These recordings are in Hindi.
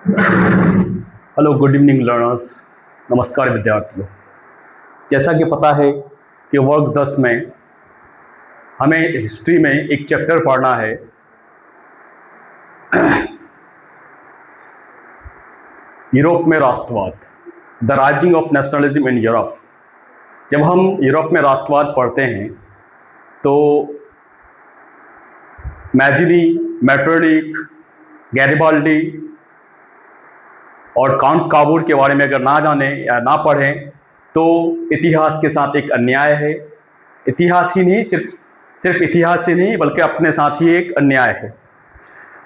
Hello, good evening learners. नमस्कार विद्यार्थियों। जैसा कि पता है कि वर्ग 10 में हमें हिस्ट्री में एक चैप्टर पढ़ना है यूरोप में राष्ट्रवाद, the rising of nationalism in Europe. जब हम यूरोप में राष्ट्रवाद पढ़ते हैं तो मैजिनी, मेटरलिख, गैरिबाल्डी और काउंट काबूर के बारे में अगर ना जाने या ना पढ़ें तो इतिहास के साथ एक अन्याय है। इतिहास ही नहीं, सिर्फ इतिहास ही नहीं बल्कि अपने साथ ही एक अन्याय है।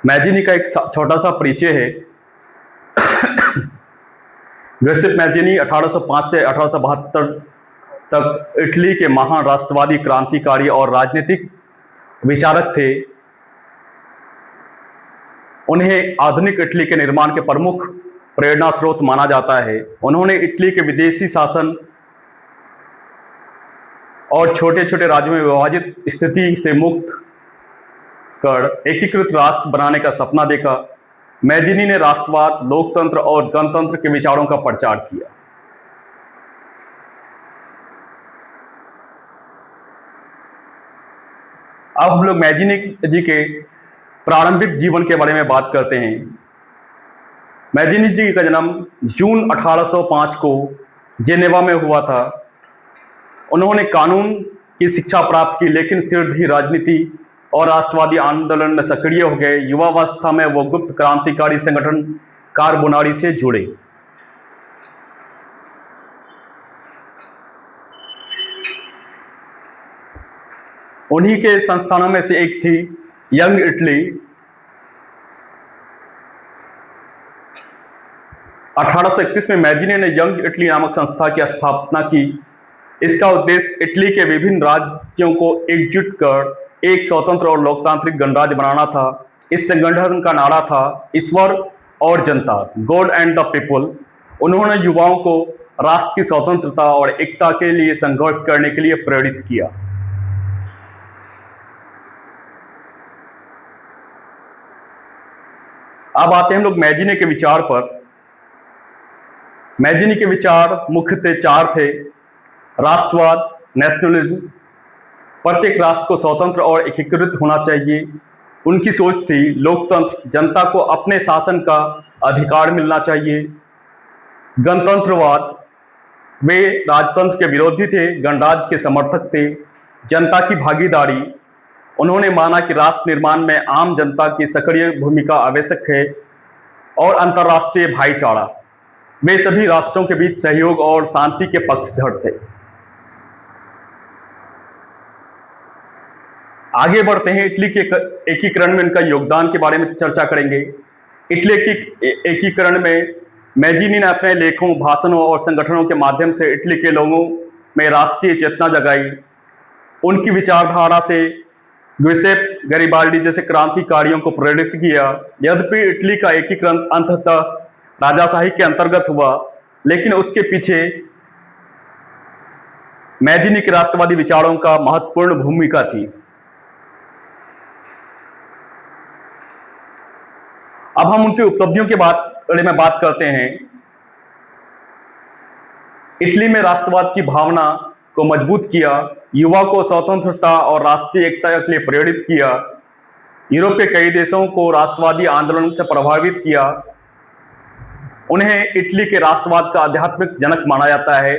मैजिनी का एक छोटा सा परिचय है। जोसेफ मैजिनी 1805 से 1872 तक इटली के महान राष्ट्रवादी क्रांतिकारी और राजनीतिक विचारक थे। उन्हें आधुनिक इटली के निर्माण के प्रमुख प्रेरणा स्रोत माना जाता है। उन्होंने इटली के विदेशी शासन और छोटे छोटे राज्यों में विभाजित स्थिति से मुक्त कर एकीकृत राष्ट्र बनाने का सपना देखा। मैजिनी ने राष्ट्रवाद, लोकतंत्र और गणतंत्र के विचारों का प्रचार किया। अब हम लोग मैजिनी जी के प्रारंभिक जीवन के बारे में बात करते हैं। मैजिनी जी का जन्म जून 1805 को जेनेवा में हुआ था। उन्होंने कानून की शिक्षा प्राप्त की, लेकिन शीघ्र ही राजनीति और राष्ट्रवादी आंदोलन में सक्रिय हो गए। युवावस्था में वो गुप्त क्रांतिकारी संगठन कारबोनारी से जुड़े। उन्हीं के संस्थानों में से एक थी यंग इटली। 1831 में मैजिनी ने यंग इटली नामक संस्था की स्थापना की। इसका उद्देश्य इटली के विभिन्न राज्यों को एकजुट कर एक स्वतंत्र और लोकतांत्रिक गणराज्य बनाना था। इस संगठन का नारा था ईश्वर और जनता, गॉड एंड द पीपल। उन्होंने युवाओं को राष्ट्र की स्वतंत्रता और एकता के लिए संघर्ष करने के लिए प्रेरित किया। अब आते हैं हम लोग मैजिनी के विचार पर। मैजिनी के विचार मुख्यतः चार थे: राष्ट्रवाद, नेशनलिज्म, प्रत्येक राष्ट्र को स्वतंत्र और एकीकृत होना चाहिए। उनकी सोच थी लोकतंत्र, जनता को अपने शासन का अधिकार मिलना चाहिए। गणतंत्रवाद, वे राजतंत्र के विरोधी थे, गणराज्य के समर्थक थे। जनता की भागीदारी, उन्होंने माना कि राष्ट्र निर्माण में आम जनता की सक्रिय भूमिका आवश्यक है। और अंतर्राष्ट्रीय भाईचारा, वे सभी राष्ट्रों के बीच सहयोग और शांति के पक्षधर थे। आगे बढ़ते हैं, इटली के एकीकरण में इनका योगदान के बारे में चर्चा करेंगे। इटली के एकीकरण में मैजिनी ने अपने लेखों, भाषणों और संगठनों के माध्यम से इटली के लोगों में राष्ट्रीय चेतना जगाई। उनकी विचारधारा से गिउसेppe गैरिबाल्डी जैसे क्रांतिकारियों को प्रेरित किया। यद्यपि इटली का एकीकरण अंततः राजाशाही के अंतर्गत हुआ, लेकिन उसके पीछे मैजिनी के राष्ट्रवादी विचारों का महत्वपूर्ण भूमिका थी। अब हम उनकी उपलब्धियों के बारे में बात करते हैं। इटली में राष्ट्रवाद की भावना को मजबूत किया, युवा को स्वतंत्रता और राष्ट्रीय एकता के लिए प्रेरित किया, यूरोप के कई देशों को राष्ट्रवादी आंदोलन से प्रभावित किया। उन्हें इटली के राष्ट्रवाद का आध्यात्मिक जनक माना जाता है।